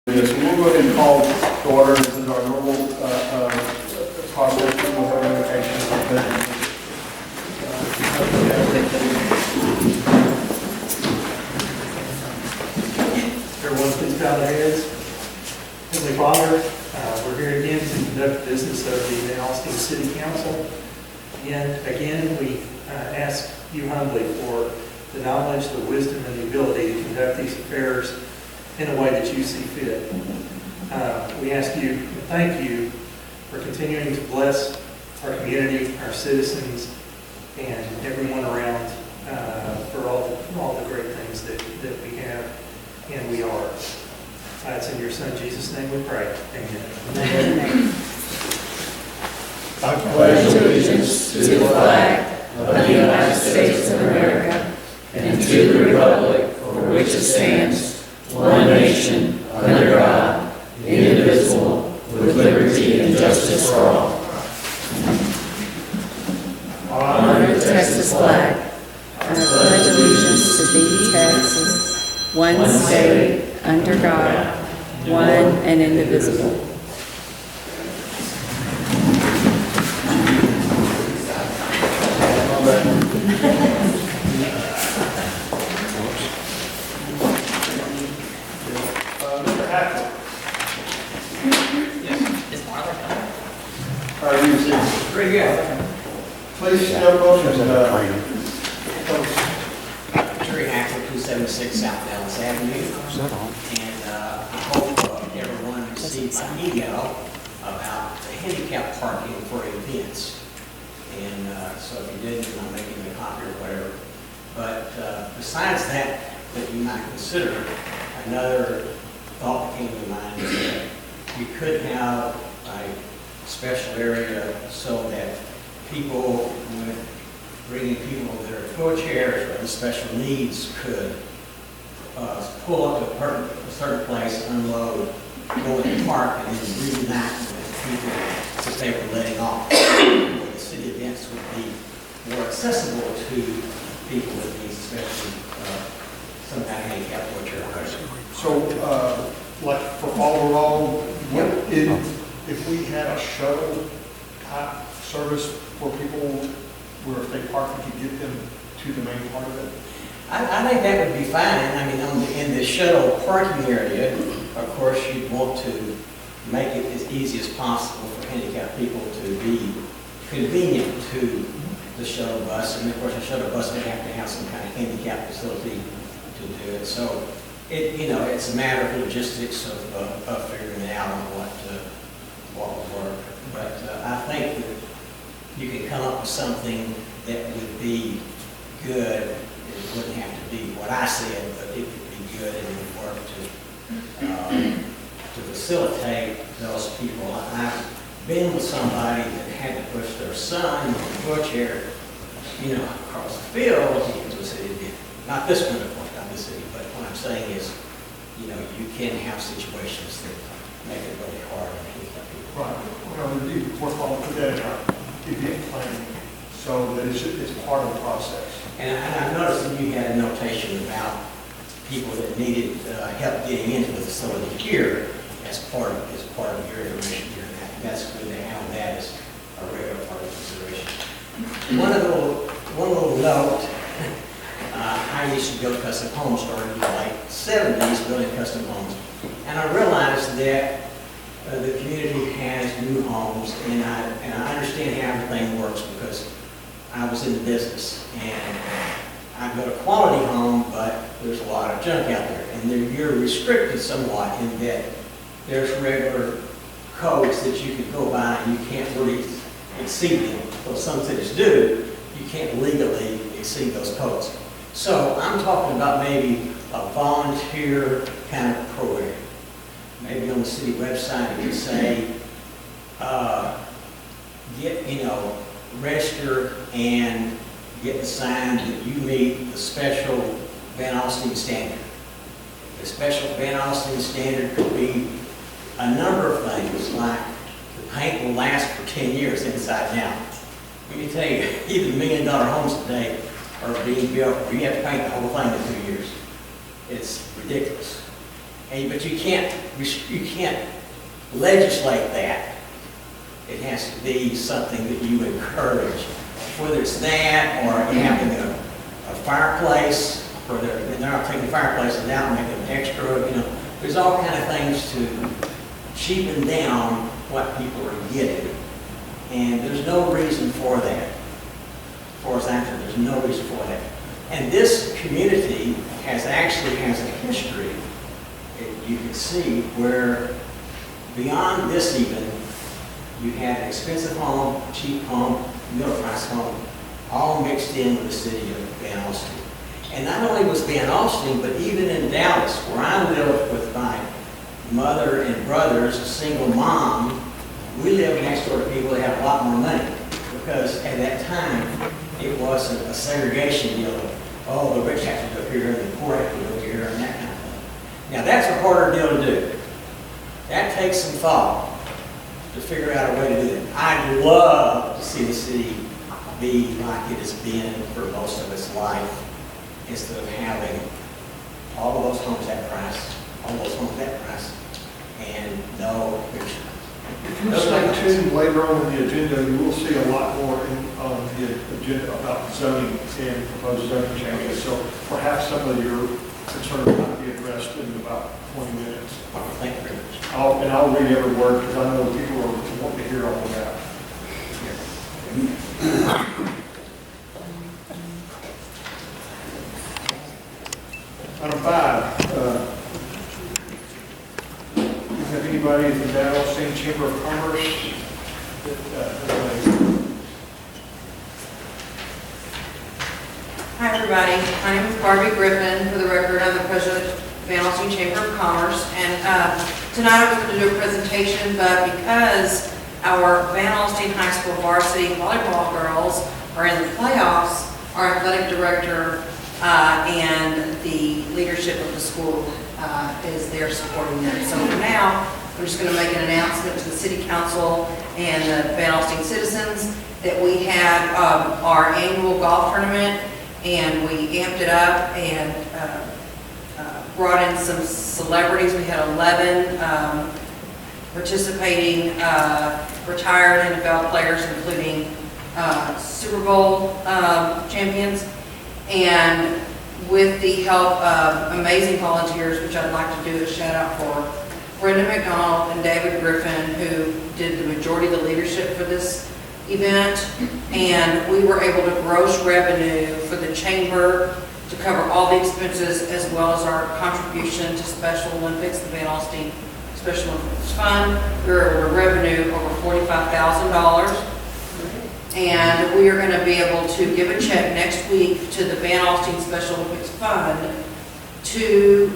Yes, we'll go ahead and call to order. This is our normal process. We'll have invocation like that. Everyone, please bow their heads. Heavenly Father, we're here again to conduct business of the Alstyne City Council. And again, we ask you humbly for the knowledge, the wisdom, and the ability to conduct these affairs in a way that you see fit. We ask you, thank you for continuing to bless our community, our citizens, and everyone around for all the great things that we have and we are. It's in your Son, Jesus' name we pray. Amen. Amen. I pledge allegiance to the flag of the United States of America and to the republic for which it stands, one nation, under God, indivisible, with liberty and justice for all. Honor the Texas flag. I pledge allegiance to thee, Texas, one state, under God, one and indivisible. Mr. Hackett. How are you, sir? Pretty good. Please step up and Terry Hackett, 276 South Dallas Avenue. And I hope everyone received my email about the handicap parking for events. And so if you didn't, I'm making a copy or whatever. But besides that you might consider, another thought that came to mind is that we could have a special area so that people, bringing people with their wheelchairs or other special needs could pull up to a certain place, unload, go in the park, and then reunite with people that they were letting off. The city events would be more accessible to people with needs, especially some kind of handicap wheelchair. so, like for all around, if we had a shuttle type service for people where if they park, we could get them to the main part of it? I think that would be fine. I mean, in the shuttle parking area, of course, you'd want to make it as easy as possible for handicapped people to be convenient to the shuttle bus. And of course, the shuttle bus would have to have some kind of handicap facility to do it. So, it's a matter of logistics of figuring out what will work. But I think that you can come up with something that would be good. It wouldn't have to be what I said, but it could be good and it would work to facilitate those people. I've been with somebody that had to push their son in a wheelchair, across the field into a city. Not this one, of course, not this city, but what I'm saying is, you can have situations that make it really hard on handicapped people. Right. Well, it'd be worthwhile to put that in our event planning so that it's part of the process. And I noticed that you had a notation about people that needed help getting into the facility here as part of your information here. That's good to have that as a regular part of consideration. One little note, I used to build custom homes starting in the late 70s, building custom homes. And I realized that the community has new homes, and I understand how everything works because I was in the business. And I've got a quality home, but there's a lot of junk out there. And you're restricted somewhat in that there's regular codes that you could go by and you can't really exceed them. Well, some cities do. You can't legally exceed those codes. So I'm talking about maybe a volunteer kind of program. Maybe on the city website you could say, register and get the sign that you meet the special Van Alstyne standard. The special Van Alstyne standard could be a number of things, like the paint will last for 10 years inside and out. We can tell you, even $1 million homes today are being built where you have to paint the whole thing in 2 years. It's ridiculous. But you can't legislate that. It has to be something that you encourage, whether it's that or having a fireplace, or they're not taking fireplaces out and making them extra, there's all kind of things to cheapen down what people are getting. And there's no reason for that. As far as I'm concerned, there's no reason for that. And this community actually has a history, you can see, where beyond this even, you had an expensive home, cheap home, middle price home, all mixed in with the city of Van Alstyne. And not only was Van Alstyne, but even in Dallas, where I lived with my mother and brothers, a single mom, we lived next door to people that had a lot more money. Because at that time, it wasn't a segregation deal of, oh, the rich have to go here and the poor have to go here and that kind of thing. Now that's a harder deal to do. That takes some thought to figure out a way to do that. I'd love to see the city be like it has been for most of its life, instead of having all of those homes that price, all those homes that price, and no picture. If you stay tuned later on in the agenda, you will see a lot more on the agenda about zoning and proposed zoning changes. So perhaps some of your concerns might be addressed in about 20 minutes. Thank you very much. And I'll read every word because I know people are wanting to hear all of that. Item 5. Have anybody in the Alstyne Chamber of Commerce Hi, everybody. My name is Barbie Griffin. For the record, I'm the president of the Van Alstyne Chamber of Commerce. And tonight I was going to do a presentation, but because our Van Alstyne High School varsity volleyball girls are in the playoffs, our athletic director and the leadership of the school is there supporting them. So for now, I'm just going to make an announcement to the City Council and the Van Alstyne citizens that we had our annual golf tournament, and we amped it up and brought in some celebrities. We had 11 participating retired NFL players, including Super Bowl champions, and with the help of amazing volunteers, which I'd like to do a shout out for Brenda McDonald and David Griffin, who did the majority of the leadership for this event. And we were able to gross revenue for the chamber to cover all the expenses, as well as our contribution to Special Olympics, the Van Alstyne Special Olympics Fund. We were able to revenue over $45,000. And we are going to be able to give a check next week to the Van Alstyne Special Olympics Fund to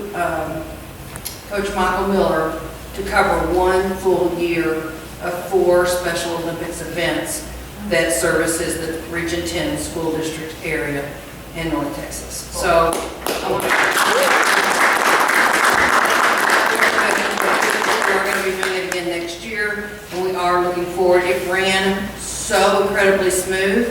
Coach Michael Miller to cover one full year of 4 Special Olympics events that services the Region 10 school district area in North Texas. So I want to we're going to be doing it again next year, and we are looking forward. It ran so incredibly smooth.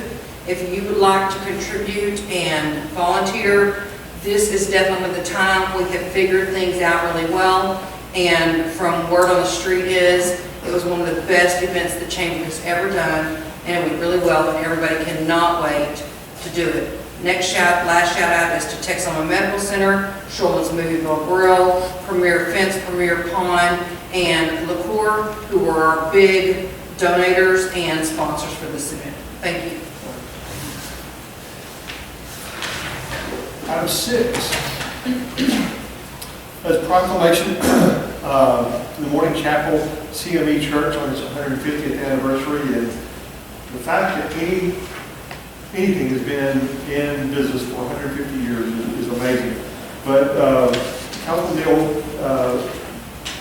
If you would like to contribute and volunteer, this is definitely the time. We have figured things out really well, and from word on the street is it was one of the best events the chamber has ever done, and it went really well, and everybody cannot wait to do it. Last shout out is to Texoma Medical Center, Shulman's Movie-Ville Grill, Premier Fence, Premier Pond, and LaCour, who were our big donators and sponsors for this event. Thank you. Item 6. As proclamation, the Morning Chapel CME Church on its 150th anniversary, and the fact that anything has been in business for 150 years is amazing. But Council Neal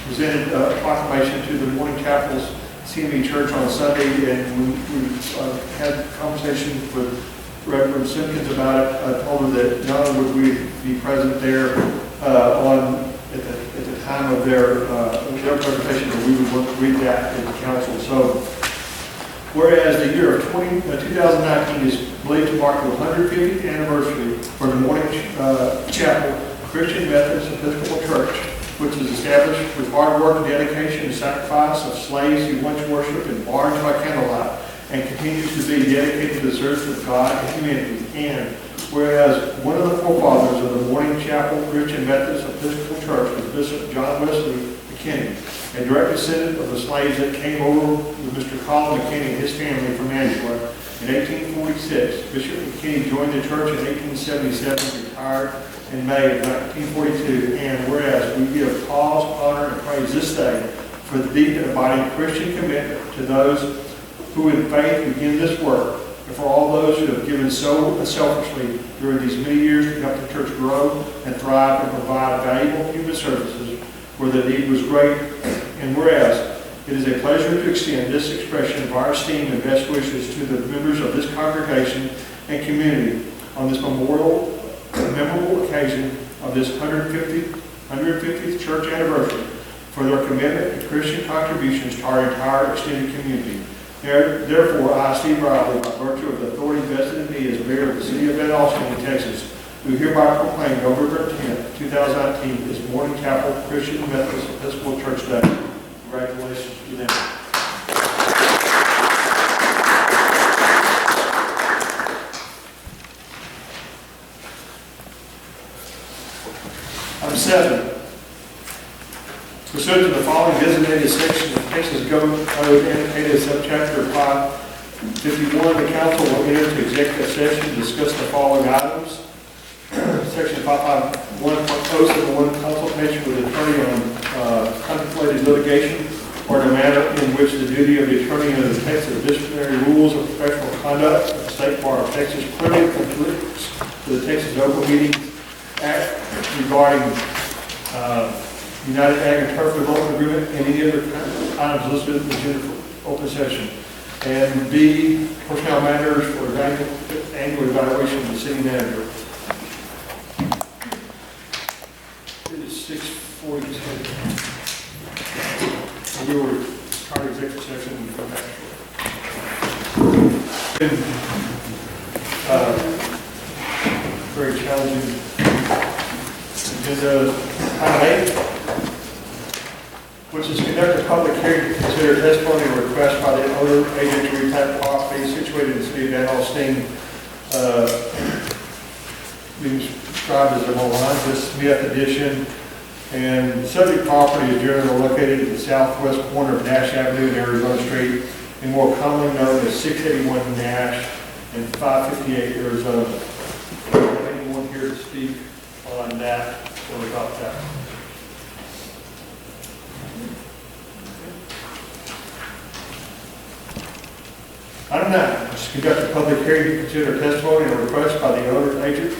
presented a proclamation to the Morning Chapel's CME Church on Sunday, and we had conversations with Reverend Simpkins about it. I told her that not only would we be present there at the time of their presentation, but we would want to read that in the council. So, whereas the year of 2019 is believed to mark the 150th anniversary for the Morning Chapel Christian Methodist Episcopal Church, which is established with hard work and dedication and sacrifice of slaves who once worshiped in barns by candlelight and continues to be dedicated to the service of God and humanity. And whereas one of the forefathers of the Morning Chapel Christian Methodist Episcopal Church was Bishop John Wesley McKinney, a direct descendant of the slaves that came over with Mr. Colin McKinney and his family from Angela. In 1846, Bishop McKinney joined the church in 1877, retired in May of 1942. And whereas we give cause, honor, and praise this day for the deep and abiding Christian commitment to those who in faith begin this work, and for all those who have given so unselfishly during these many years to help the church grow and thrive and provide valuable human services where the need was great. And whereas it is a pleasure to extend this expression of our esteem and best wishes to the members of this congregation and community on this memorable occasion of this 150th church anniversary for their commitment and Christian contributions to our entire extended community. Therefore, I, Steve Riley, by virtue of the authority vested in me as mayor of the city of Alstyne, Texas, do hereby proclaim November 10th, 2019 as Morning Chapel Christian Methodist Episcopal Church Day. Congratulations to them. Item 7. Pursuant to the following designated sections of Texas Government Code annotated subchapter 551, the council will enter into executive session to discuss the following items. Section 551.071, consultation with the attorney on contemplated litigation or in a matter in which the duty of the attorney under the Texas disciplinary rules of professional conduct of the State Bar of Texas clearly conflicts with the Texas Open Meetings Act regarding United Ag and Turf Development Agreement and any other items listed in the agenda for open session. And B, personnel matters for annual evaluation of the city manager. It is 6:42. And we will start executive session and come back. Very challenging agenda. Item 8, which is conduct a public hearing to consider testimony or request by the owner agent to replat property situated in the city of Alstyne, being described as a Molanza Smith addition. And the subject property is generally located in the southwest corner of Nash Avenue and Arizona Street, and more commonly known as 681 Nash and 558 Arizona. Anyone here to speak on that or about that? Item 9, is to conduct a public hearing to consider testimony or request by the owner agent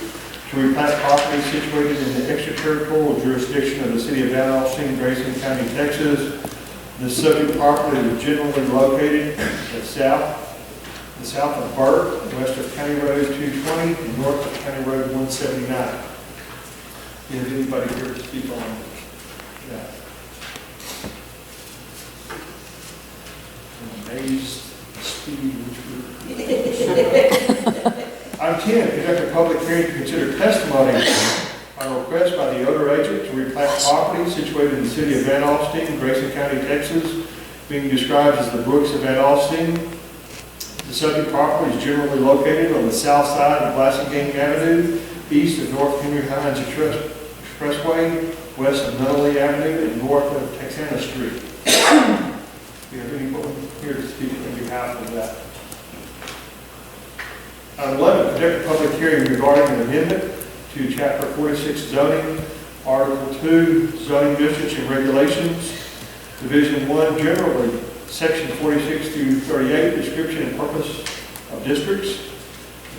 to replat property situated in the extraterritorial jurisdiction of the city of Alstyne, Grayson County, Texas. The subject property is generally located the south of Burke, west of County Road 220, and north of County Road 179. Is anybody here to speak on that? I'm amazed the speed which Item 10, conduct a public hearing to consider testimony on request by the owner agent to replat property situated in the city of Van Alstyne, Grayson County, Texas, being described as the Brooks of Van Alstyne. The subject property is generally located on the south side of Blasingame Avenue, east of North Henry Hines Expressway, west of Nunnally Avenue, and north of Texana Street. Do you have anyone here to speak on behalf of that? Item 11, conduct a public hearing regarding an amendment to Chapter 46 zoning, Article 2, zoning districts and regulations, Division 1 generally, Section 46 through 38, description and purpose of districts,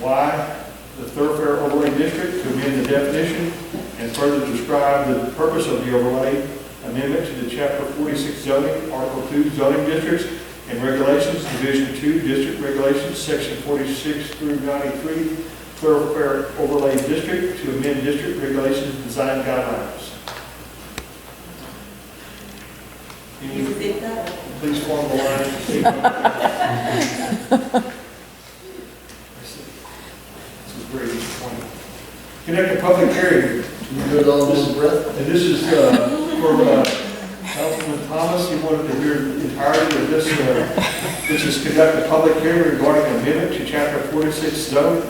Y, the thoroughfare overlay district, to amend the definition and further describe the purpose of the overlay amendment to the Chapter 46 zoning, Article 2, zoning districts and regulations, Division 2, district regulations, Section 46 through 93, thoroughfare overlay district, to amend district regulations and design guidelines. Please form the line. This is very disappointing. Conduct a public hearing. Can you do it all in one breath? And this is Councilman Thomas, you wanted to hear the entirety of this, which is conduct a public hearing regarding amendment to chapter 46 zone.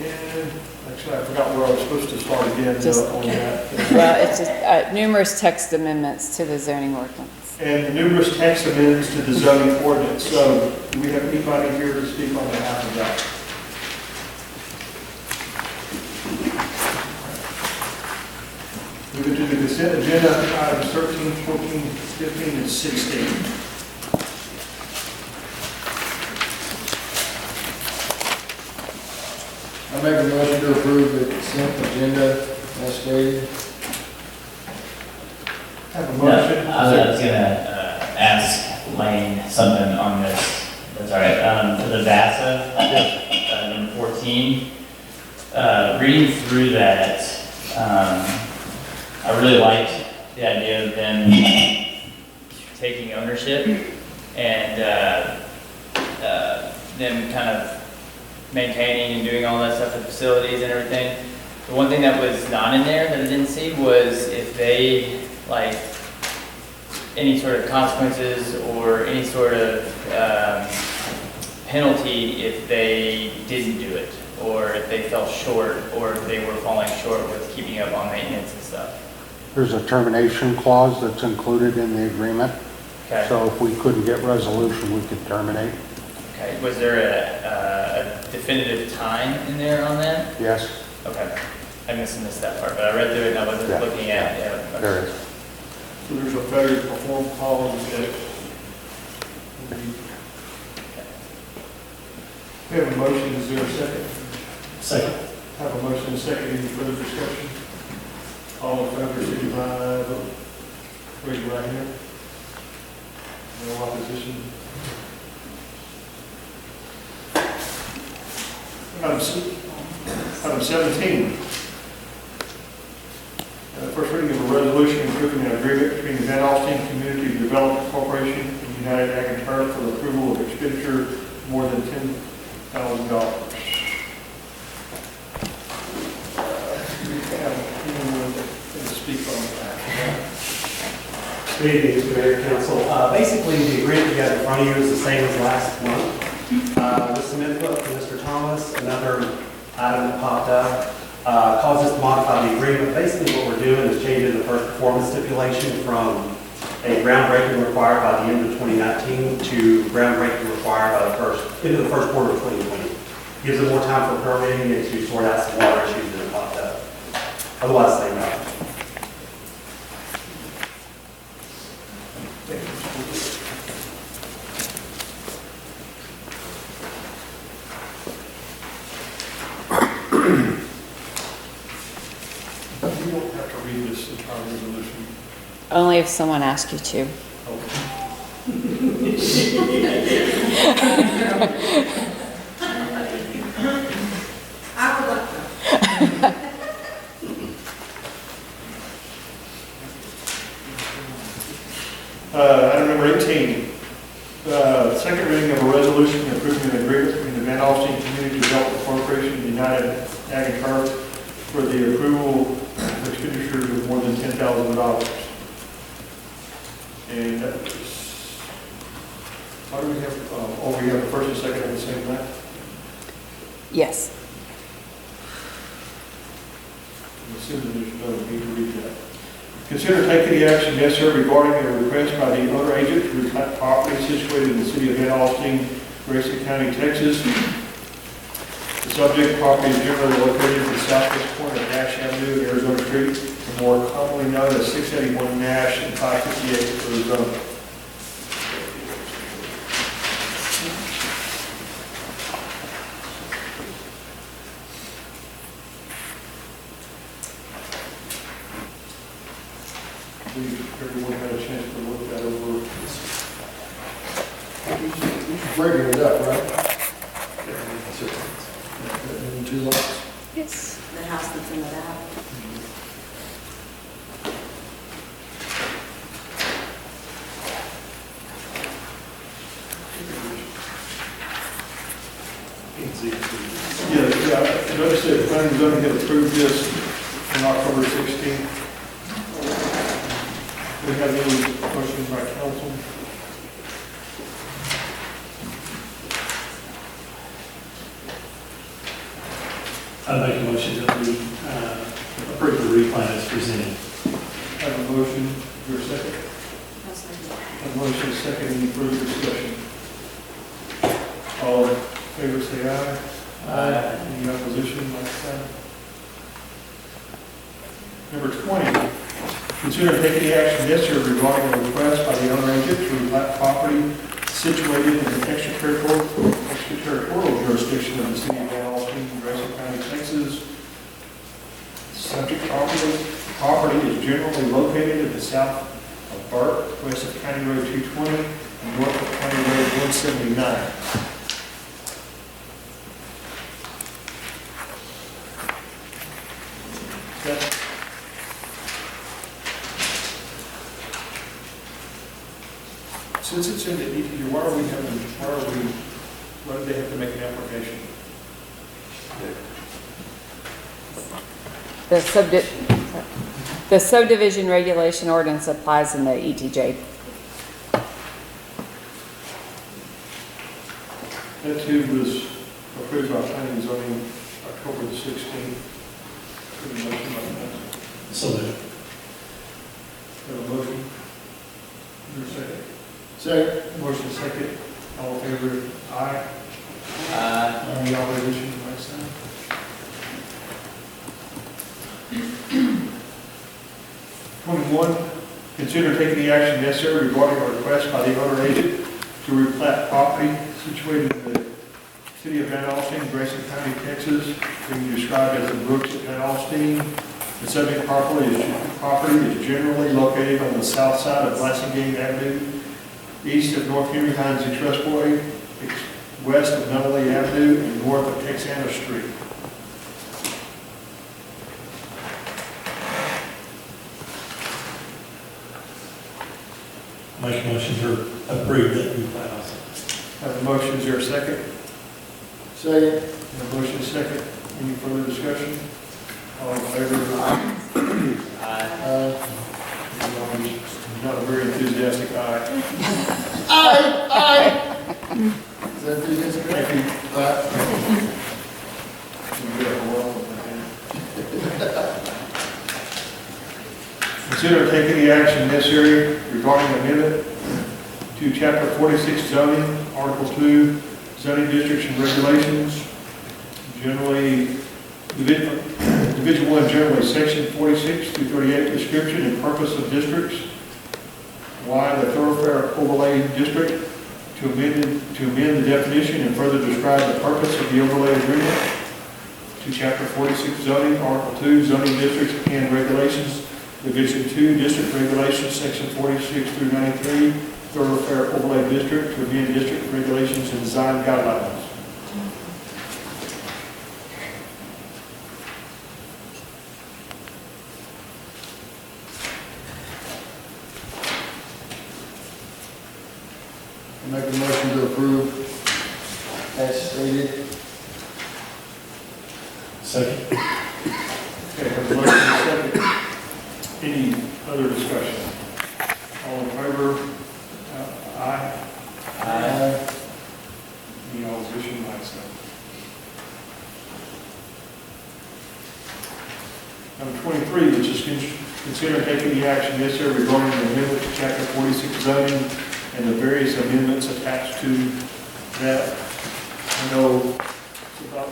And actually, I forgot where I was supposed to start again on that. Well, it's just numerous text amendments to the zoning ordinance. And the numerous text amendments to the zoning ordinance. So do we have anybody here to speak on behalf of that? Moving to the consent agenda, items 13, 14, 15, and 16. I make a motion to approve the consent agenda as stated. Have a No, motion. I was gonna ask Lane something on this. That's all right. For the VASA, number 14, reading through that, I really liked the idea of them taking ownership and them kind of maintaining and doing all that stuff, the facilities and everything. The one thing that was not in there that I didn't see was if they, like, any sort of consequences or any sort of penalty if they didn't do it, or if they fell short, or if they were falling short with keeping up on maintenance and stuff. There's a termination clause that's included in the agreement, Okay. so if we couldn't get resolution, we could terminate. Okay. Was there a definitive time in there on that? Yes, Okay. I missed that part, but I read through it and I wasn't Yeah. looking at it. Yeah. there is. So there's a failure to perform clause that we have a motion, is there a second? Second. Have a motion, and a second, any further discussion? All in favor, signify by vote. Raise your right hand. No opposition. Item 17. First reading of a resolution approving an agreement between the Alstyne Community Development Corporation and United Ag and Turf for the approval of expenditure more than $10,000. Do we have anyone that can speak on that? Good evening, Mr. Mayor, Council. Basically, the agreement you have in front of you is the same as last month. With some input from Mr. Thomas, another item that popped up caused us to modify the agreement. Basically, what we're doing is changing the first performance stipulation from a groundbreaking required by the end of 2019 to groundbreaking required by into the first quarter of 2020. Gives them more time for permitting and to sort out some water issues that have popped up. Otherwise, same item. You don't have to read this entire resolution. Only if someone asks you to. I would like to. Item number 18. Second reading of a resolution approving an agreement between the Van Alstyne Community Development Corporation and United Ag and Turf for the approval of expenditures of more than $10,000. And that was, how do we have, we have the first and second at the same time? Yes. I'm assuming there's no need to read that. Consider taking the action necessary regarding a request by the owner agent to reclaim property situated in the city of Van Alstyne, Grayson County, Texas. The subject property is generally located in the southwest corner of Nash Avenue and Arizona Street, and more commonly known as 681 Nash and 558 Arizona. Everyone had a chance to look that over. You're breaking it up, right? In 2 lots? Yes. The house that's in the back. Yeah, notice that planning and zoning had approved this on October 16th. Do we have any questions by council? I make a motion that we approve the replat as presented. Have a motion, is there a second? Have a motion, second, any further discussion? All in favor, say aye. Aye. Any opposition, like sign. Number 20, consider taking the action necessary regarding a request by the owner agent to replat property situated in the extraterritorial jurisdiction of the city of Alstyne, Grayson County, Texas. Subject property is generally located at the south of Burt, west of County Road 220, and north of County Road 179. Since it's in the ETJ, why do they have to make an application? The subdivision regulation ordinance applies in the ETJ. That too was approved by planning and zoning October the 16th. Put a motion on that. So moved. Have a motion? Is there a second? Second. Motion second. All in favor? Aye. Any opposition, like sign? Consider taking the action necessary regarding a request by the owner agent to replat property situated in the city of Van Alstyne, Grayson County, Texas, being described as the Brooks at Van Alstyne. The subject property is generally located on the south side of Blasingame Avenue, east of North Henry Hines Expressway, west of Nutley Avenue, and north of Texana Street. Make a motion to approve that replat also. Have a motion, is there a second? Second. Have a motion, second. Any further discussion? All in favor? Not a very enthusiastic aye. Aye. Is that the answer? Thank you. Consider taking the action necessary regarding amendment to Chapter 46 zoning, Article 2, zoning districts and regulations. Generally, Division 1, generally, Section 46 through 38, description and purpose of districts. Y, the thoroughfare overlay district, to amend the definition and further describe the purpose of the overlay agreement. To Chapter 46 zoning, Article 2, zoning districts and regulations. Division 2, district regulations, Section 46 through 93, thoroughfare overlay district, to amend district regulations and design guidelines. Make a motion to approve as stated. Second. Okay, have a motion and a second. Any other discussion? All in favor? Aye. Any opposition, like so. Number 23, which is consider taking the action necessary regarding the amendment to Chapter 46 zoning and the various amendments attached to that. I know it's about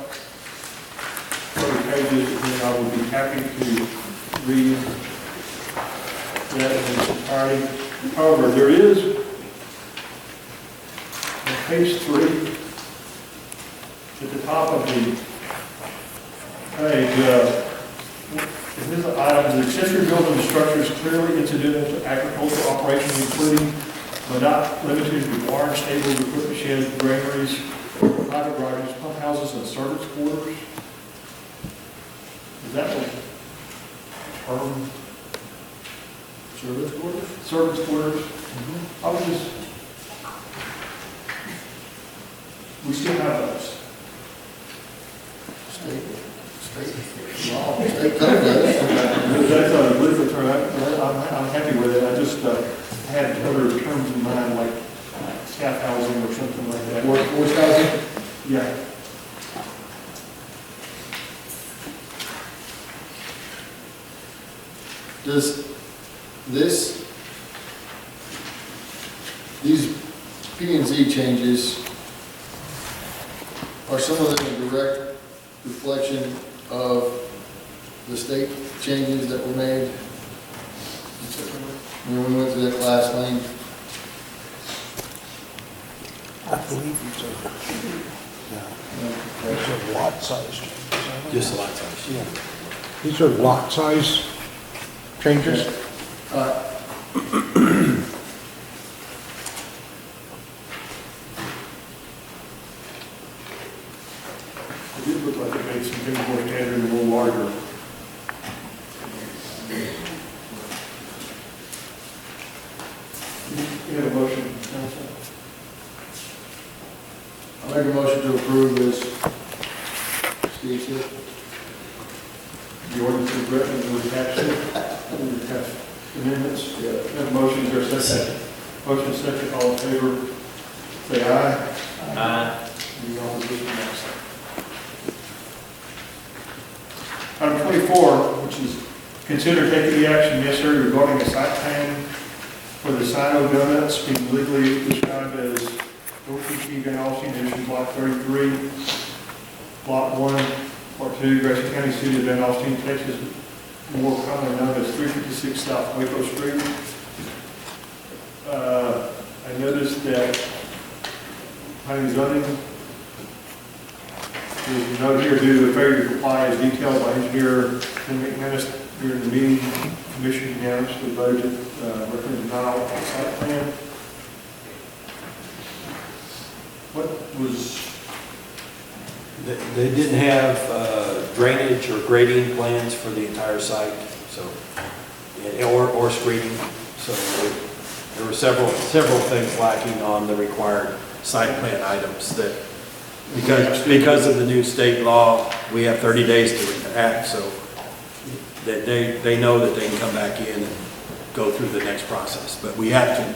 30 pages, and I would be happy to read that in its entirety. However, there is, on page 3, at the top of the page, this item, the accessory building structures clearly incidental to agricultural operations, including but not limited to barn, stables, equipment sheds, granaries, private garages, pump houses, and servants' quarters. Is that a term? Servants' quarters? Servants' quarters. I was just, we still have those. Stated. State code does. That's a legal term, I'm happy with it, I just had other terms in mind, like staff housing or something like that. Workforce housing? Yeah. Does these P and Z changes, are some of them a direct reflection of the state changes that were made? When we went through that class lane? I believe these are lot size changes. Just lot size. Yeah. These are lot size changes? It did look like it made some things more standard and a little larger. You have a motion, council? I make a motion to approve this. Steve said. The ordinance is written, we attach it, we have amendments. Yeah. Have a motion, is there a second? Motion second, all in favor, say aye. Any opposition, no. Item 24, which is consider taking the action necessary regarding a site plan for the Sino Donuts being legally described as OPT Van Alstyne Edition Block 33, Lot 1, Part 2, Grayson County, City of Van Alstyne, Texas, more commonly known as 356 South Waco Street. I noticed that planning and zoning, there's a note here due to the failure to comply as detailed by engineer Tim McManus during the meeting. Commission unanimously voted recommend denial of the site plan. What was, They didn't have drainage or grading plans for the entire site, so, or screening. So there were several things lacking on the required site plan items that, because of the new state law, we have 30 days to act, so that they know that they can come back in and go through the next process. But we have to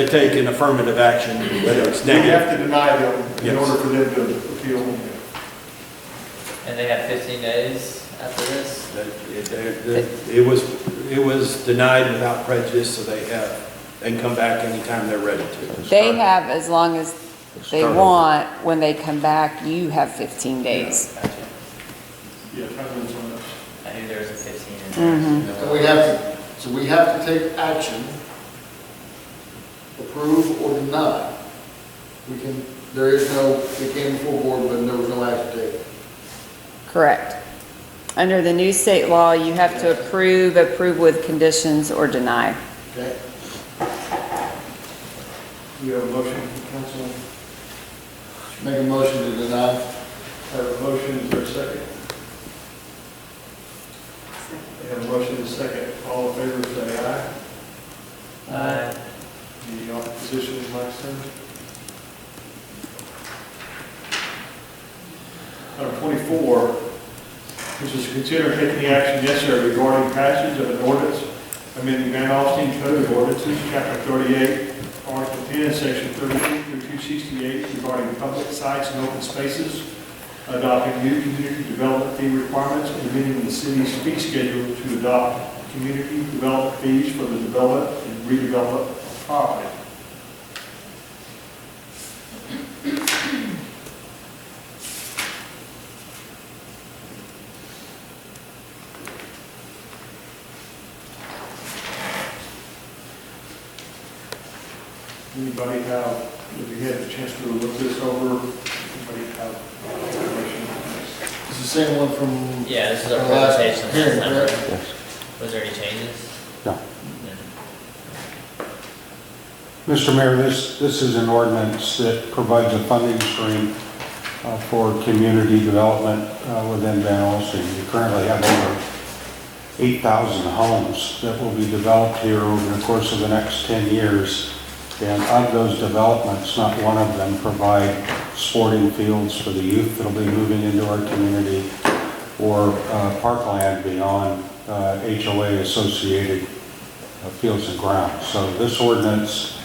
take an affirmative action, whether it's we negative. have to deny them in Yes. order for them to appeal. And they have 15 days after this? It was denied without prejudice, so they can come back anytime they're ready to. They have, as long as they Start over. want, when they come back, you have 15 days. Gotcha. Yeah, time limits on this. I knew there was a 15 in there. So we have to take action, approve or deny. There is no, it came before board, but there was no action taken. Correct. Under the new state law, you have to approve with conditions, or deny. Okay? We have a motion from council. Make a motion to deny. Have a motion, is there a second? We have a motion and a second. All in favor, say aye. Any opposition, like so? Item 24, which is to consider taking the action necessary regarding passage of an ordinance amending Van Alstyne Code of Ordinances, Chapter 38, Article 10, Section 32 through 268, regarding public sites and open spaces, adopting new community development fee requirements, and amending the city's fee schedule to adopt community development fees for the development and redevelopment of property. Anybody have, if you had a chance to look this over, anybody have information? It's the same one from. Yeah, this is our our last presentation hearing, last time. correct? Yes. Was there any changes? No. Mr. Mayor, this is an ordinance that provides a funding stream for community development within Van Alstyne. We currently have over 8,000 homes that will be developed here over the course of the next 10 years. And of those developments, not one of them provide sporting fields for the youth that'll be moving into our community. or parkland beyond HOA-associated fields and grounds. So this ordinance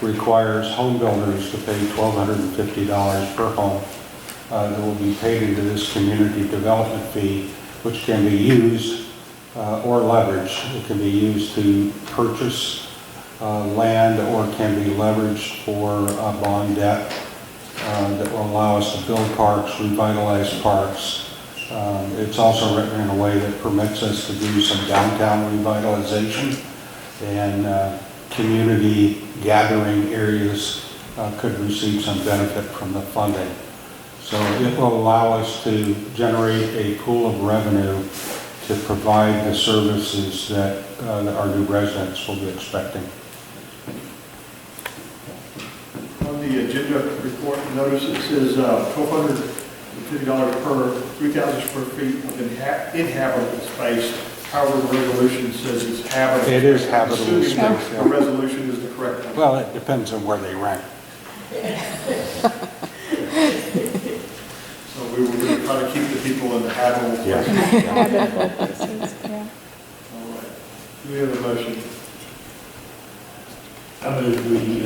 requires home builders to pay $1,250 per home that will be paid into this community development fee, which can be used or leveraged. It can be used to purchase land or can be leveraged for bond debt that will allow us to build parks, revitalize parks. It's also written in a way that permits us to do some downtown revitalization, and community gathering areas could receive some benefit from the funding. So it will allow us to generate a pool of revenue to provide the services that our new residents will be expecting. On the agenda report notice, it says $1,250 per 3,000 square feet of inhabitable space. However, the resolution says it's habitable. It is habitable Assuming space, that yeah. the resolution is the correct one. Well, it depends on where they rent. So we will try to keep the people in the habitable place. Yeah. All right. Do we have a motion? I move we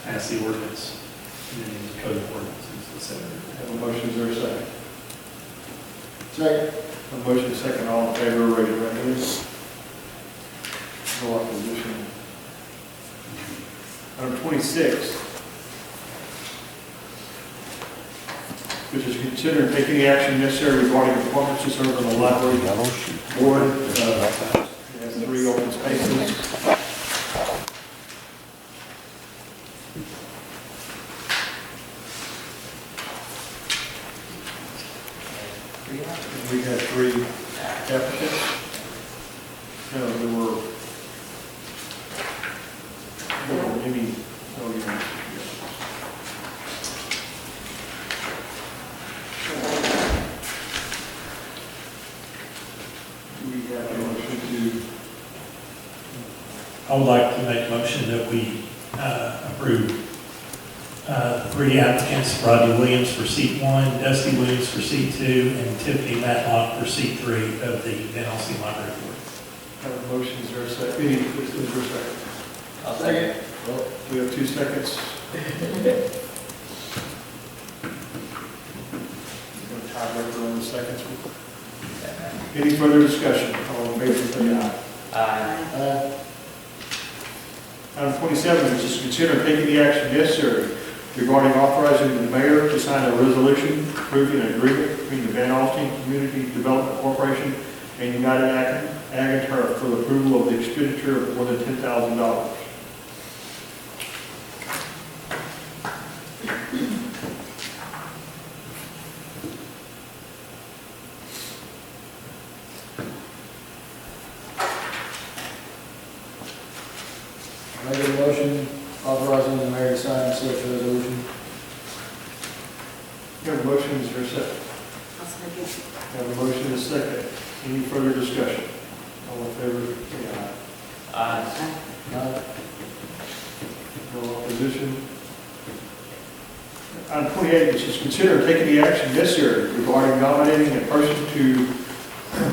pass the ordinance and then the code of ordinances, et cetera. Have a motion, is there a second? Second. A motion, second, all in favor, raise your right hand. No opposition. Item 26, which is consider and take any action necessary regarding appointments to serve on the library board. It has 3 open spaces. We had 3 applicants. No, there were any, oh, yeah. Do we have a motion to, I would like to make a motion that we approve 3 applicants, Rodney Williams for seat 1, Dusty Williams for seat 2, and Tiffany Matlock for seat 3 of the Van Alstyne Library Board. have a motion, is there a second? Is there a second? I'll second. Well, we have 2 seconds. Going to tie record on the seconds. Any further discussion? All in favor, say aye. Item 27, which is consider taking the action necessary regarding authorizing the mayor to sign a resolution approving an agreement between the Van Alstyne Community Development Corporation and United Ag and Turf for the approval of the expenditure of more than $10,000. Make a motion authorizing the mayor to sign such resolution. You have a motion, is there a second? I'll second. You have a motion and a second. Any further discussion? All in favor, say aye. No opposition. Item 28, which is consider taking the action necessary regarding nominating a person to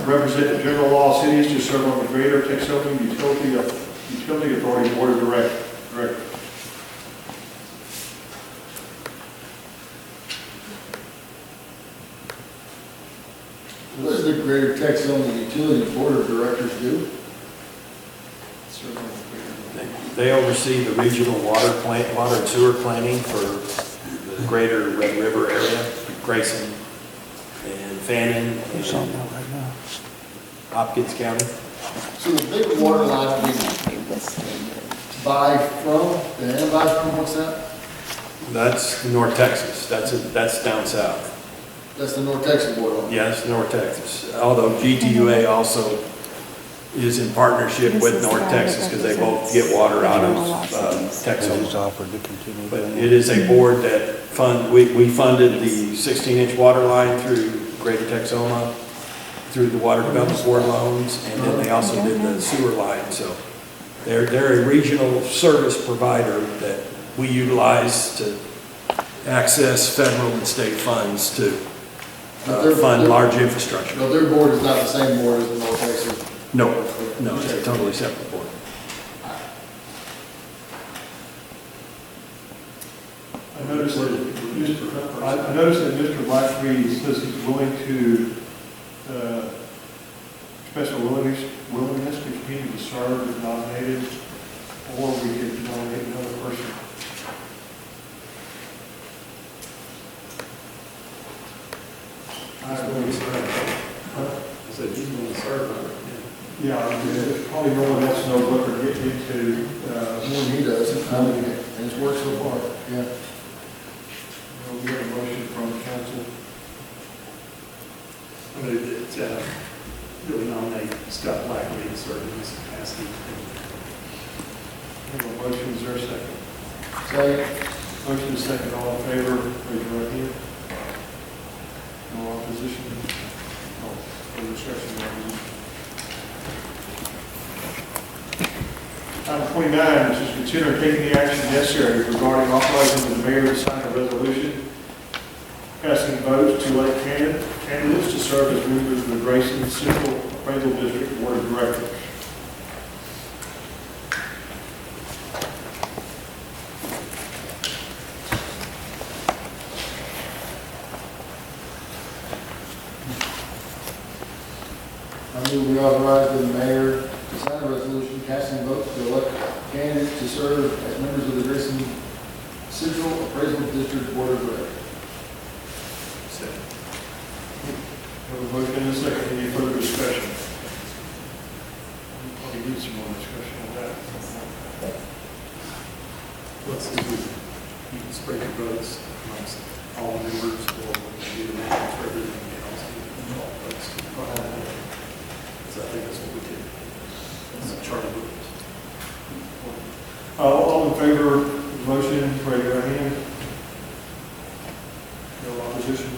represent the general law cities to serve on the Greater Texoma Utility Authority Board of Directors. What does the Greater Texoma Utility Board of Directors do? Serve on the Greater- They oversee the regional water and sewer planning for the greater Red River area, Grayson and Fannin and Hopkins County. So the big water line we buy from, and buy from, what's that? That's North Texas. That's down south. That's the North Texas water line. Yes, North Texas. Although GTUA also is in partnership with North Texas because they both get water out of Texoma. Offered to continue. But it is a board that we funded the 16-inch water line through Greater Texoma, through the Water Development Board loans, and then they also did the sewer line. So they're a regional service provider that we utilize to access federal and state funds to fund large infrastructure. No, their board is not the same board as the North Texas. No, no, it's a totally separate board. I noticed that Mr. Blacktree says he's willing to, special willingness to continue to serve if nominated, or we could nominate another person. I said, he's going to serve on it. Yeah, I mean, it's probably no one else knows what they're getting into. More than he does, and it's worked so far, yeah. We have a motion from council. I move that, really nominate Scott Blackley to serve in this capacity. We have a motion, is there a second? Second. Motion is second, all in favor, raise your right hand. No opposition? No, no discussion, no opposition. Item 29, which is consider taking the action necessary regarding authorizing the mayor to sign a resolution casting votes to elect candidates to serve as members of the Grayson Central Appraisal District Board of Directors. I move we authorize the mayor to sign a resolution casting votes to elect candidates to serve as members of the Grayson Central Appraisal District Board of Directors. We have a motion and a second. Any further discussion? We probably need some more discussion on that. Let's see, you can spread your votes amongst all members, or we can do the names for everything else. All votes. So I think that's what we did. It's a chart of votes. All in favor of the motion, raise your hand. No opposition?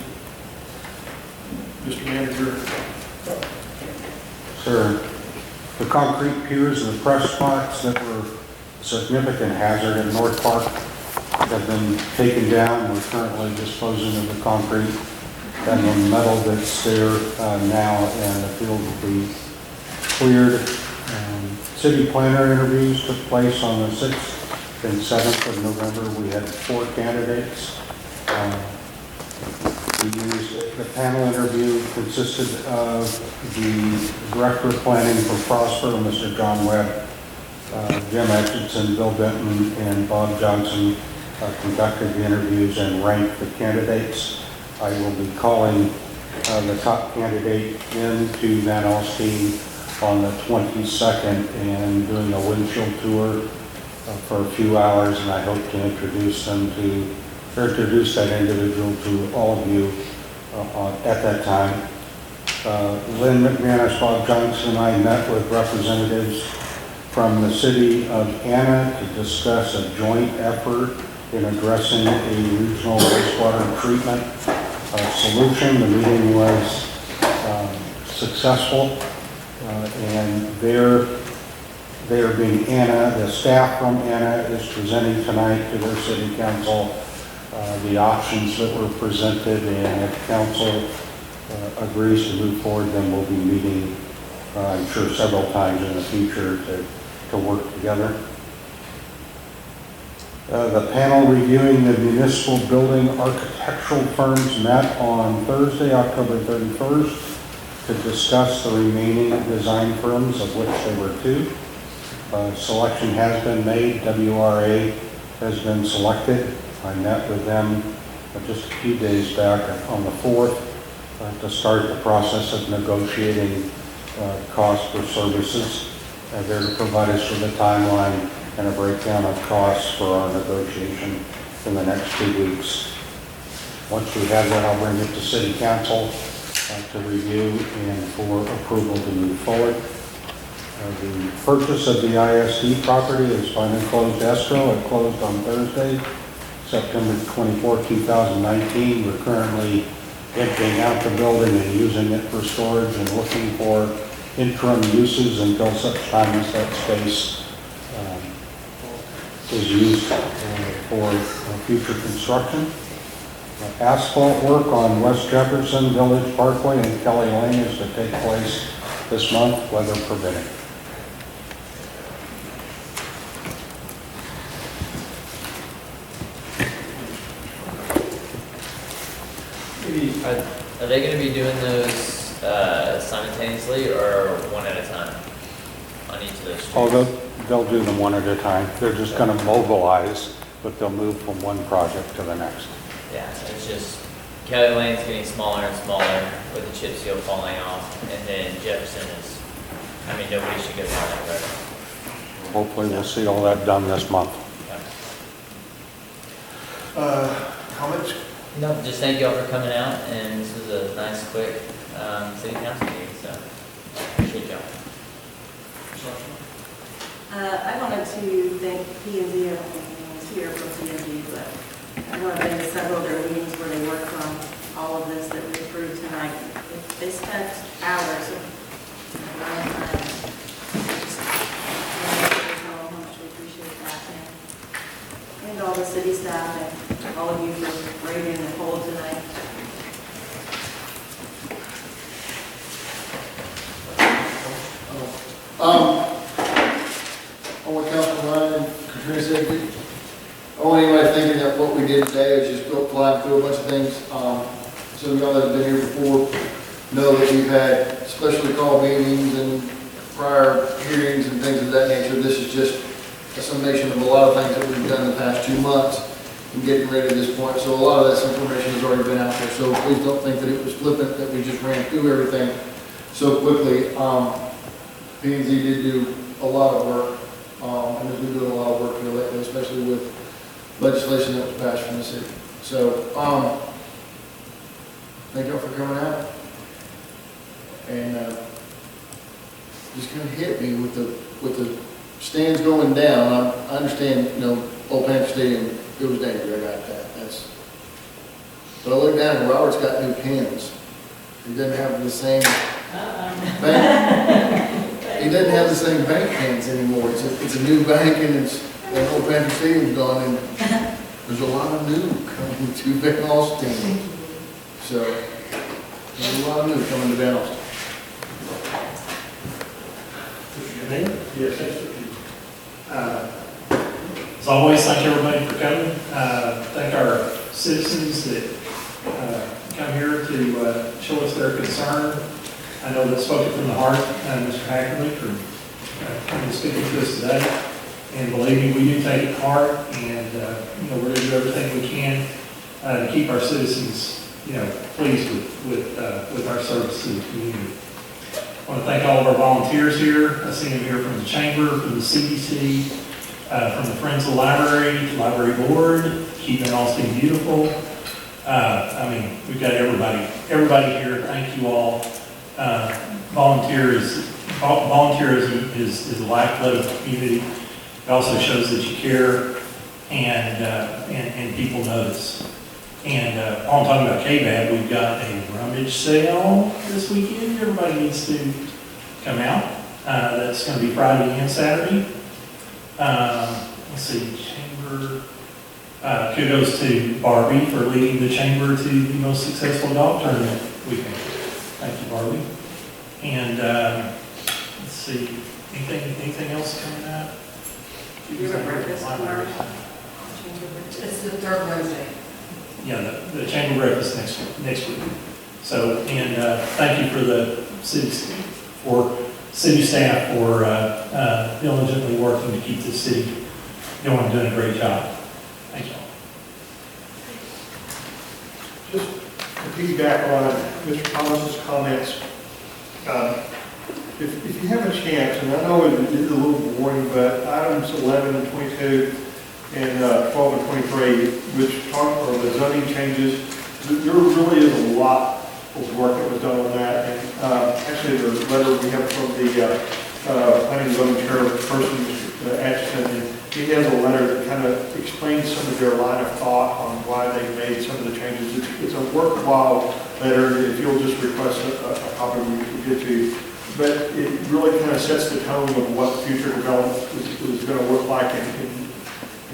Mr. Manager? Sir, the concrete piers and the press spots that were a significant hazard at North Park have been taken down. We're currently disposing of the concrete and the metal that's there now, and the field will be cleared. City planner interviews took place on the 6th and 7th of November. We had 4 candidates. The panel interview consisted of the Director of Planning for Prosper, Mr. John Webb, Jim Etchison, Bill Benton, and Bob Johnson conducted the interviews and ranked the candidates. I will be calling the top candidate into Van Alstyne on the 22nd and doing a windshield tour for a few hours, and I hope to introduce that individual to all of you at that time. Lynn McManus, Bob Johnson, and I met with representatives from the city of Anna to discuss a joint effort in addressing a regional wastewater treatment solution. The meeting was successful, and they're being Anna, the staff from Anna is presenting tonight to their city council the options that were presented, and if council agrees to move forward, then we'll be meeting, I'm sure, several times in the future to work together. The panel reviewing the municipal building architectural firms met on Thursday, October 31st, to discuss the remaining design firms, of which there were 2. Selection has been made. WRA has been selected. I met with them just a few days back on the 4th to start the process of negotiating cost for services. They're to provide us with a timeline and a breakdown of costs for our negotiation in the next 2 weeks. Once we have that, I'll bring it to City Council to review and for approval to move forward. The purchase of the ISD property is finally closed escrow. It closed on Thursday, September 24, 2019. We're currently emptying out the building and using it for storage and looking for interim uses until such time as that space is used for future construction. Asphalt work on West Jefferson Village Parkway and Kelly Lane is to take place this month, weather permitting. Are they gonna be doing those simultaneously or one at a time on each of those streets? Oh, they'll do them one at a time. They're just gonna mobilize, but they'll move from one project to the next. Yeah, it's just Kelly Lane's getting smaller and smaller with the chip seal falling off, and then Jefferson is, I mean, nobody should go down that road. Hopefully, we'll see all that done this month. Comments? No, just thank you all for coming out, and this was a nice, quick, city council meeting, so appreciate y'all. I wanted to thank P and Z, I don't think anyone was here from P and Z, but I want to thank several of their meetings where they worked on all of this that we approved tonight. They spent hours of time. Just wanted to tell them how much we appreciate that. And all the city staff and all of you for braving the cold tonight. On what Councilman Ryan and Katrina said, I don't want anybody thinking that what we did today is just go flying through a bunch of things. So y'all that have been here before know that we've had specially called meetings and prior hearings and things of that nature. This is just a summation of a lot of things that we've done in the past 2 months and getting ready to this point. So a lot of this information has already been out there. So please don't think that it was flippant, that we just ran through everything so quickly. P&Z did do a lot of work, and has been doing a lot of work here lately, especially with legislation that was passed from the city. So, thank y'all for coming out. And, just kind of hit me with the stands going down. I understand, Old Panther Stadium, it was dangerous, I got that. But I look down and Robert's got new pins. He doesn't have the same bank. He doesn't have the same bank pins anymore. It's a new bank and Old Panther Stadium's gone and there's a lot of new coming to Van Alstyne. So, there's a lot of new coming to Van Alstyne. Yes. As always, thank everybody for coming. Thank our citizens that come here to show us their concern. I know that's spoken from the heart, Mr. Hackerly, for coming and speaking to us today. And believe me, we do take it to heart, and we're going to do everything we can to keep our citizens, pleased with our service to the community. I want to thank all of our volunteers here. I see them here from the chamber, from the CDC, from the Friends of the Library Board, keeping Alstyne beautiful. We've got everybody here. Thank you all. Volunteerism is the lifeblood of the community. It also shows that you care and people notice. And while I'm talking about KBAB, we've got a rummage sale this weekend. Everybody needs to come out. That's going to be Friday and Saturday. Let's see, chamber. Kudos to Barbie for leading the chamber to the most successful golf tournament weekend. Thank you, Barbie. And let's see, anything else coming up? You have a breakfast tomorrow? It's the third Wednesday. Yeah, the chamber breakfast next week. So, and thank you for the city staff for diligently working to keep the city going, doing a great job. Thank you. Just to piggyback on Mr. Thomas's comments, if you have a chance, and I know it is a little boring, but items 11 and 22 and 12 and 23, which talk about the zoning changes, there really is a lot of work that was done on that. And actually, the letter we have from the planning and zoning chairperson, Mr. Atchison, and he has a letter that kind of explains some of their line of thought on why they made some of the changes. It's a worthwhile letter. If you'll just request a copy, we can get to you. But it really kind of sets the tone of what future development is going to look like. And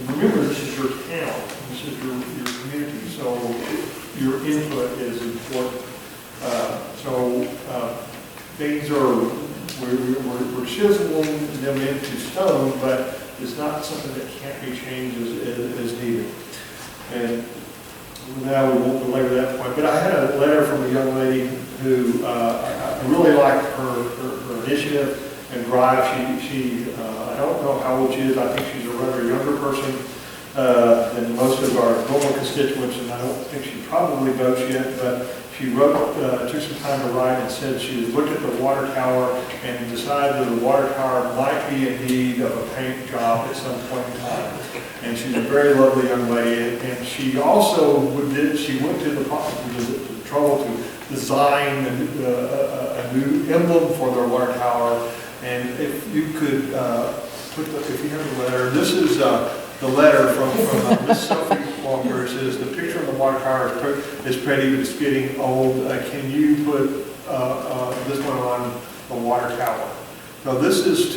remember, this is your town. This is your community. So your input is important. Things are, we're chiseling them into stone, but it's not something that can't be changed as needed. And now we won't belabor that point, but I had a letter from a young lady who, I really liked her initiative and drive. She I don't know how old she is, I think she's a rather younger person than most of our normal constituents, and I don't think she probably votes yet, but she wrote, took some time to write and said she had looked at the water tower and decided that the water tower might be in need of a paint job at some point in time. And she's a very lovely young lady, and she also she went to the trouble to design a new emblem for their water tower. And if you could if you have the letter, this is the letter from Miss Sophie Walker. It says, the picture of the water tower is pretty, but it's getting old. Can you put this one on the water tower? So this is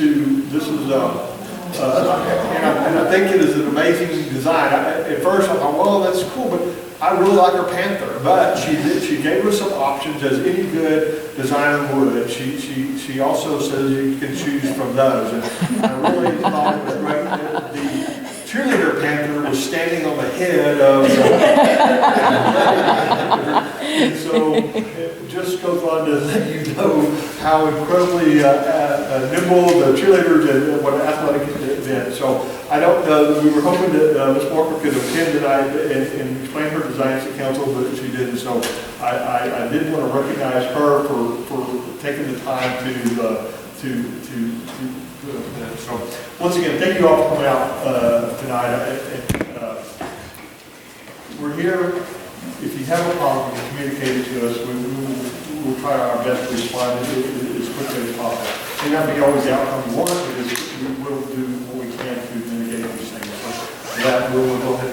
and I think it is an amazing design. At first I thought, well, that's cool, but I really like her panther. But she gave us some options, as any good designer would. She also says you can choose from those. And I really thought it was great that the cheerleader panther was standing on the head of and so it just goes on to let you know how incredibly nimble the cheerleaders and what athletic event. So I don't know, we were hoping that Ms. Walker could attend tonight and explain her designs to council, but she didn't. So I did want to recognize her for taking the time to so once again, thank you all for coming out tonight. We're here. If you have a problem, you communicate it to us. We'll try our best to respond as quickly as possible. May not be always the outcome we want, because we will do what we can to mitigate these things. So that we'll go ahead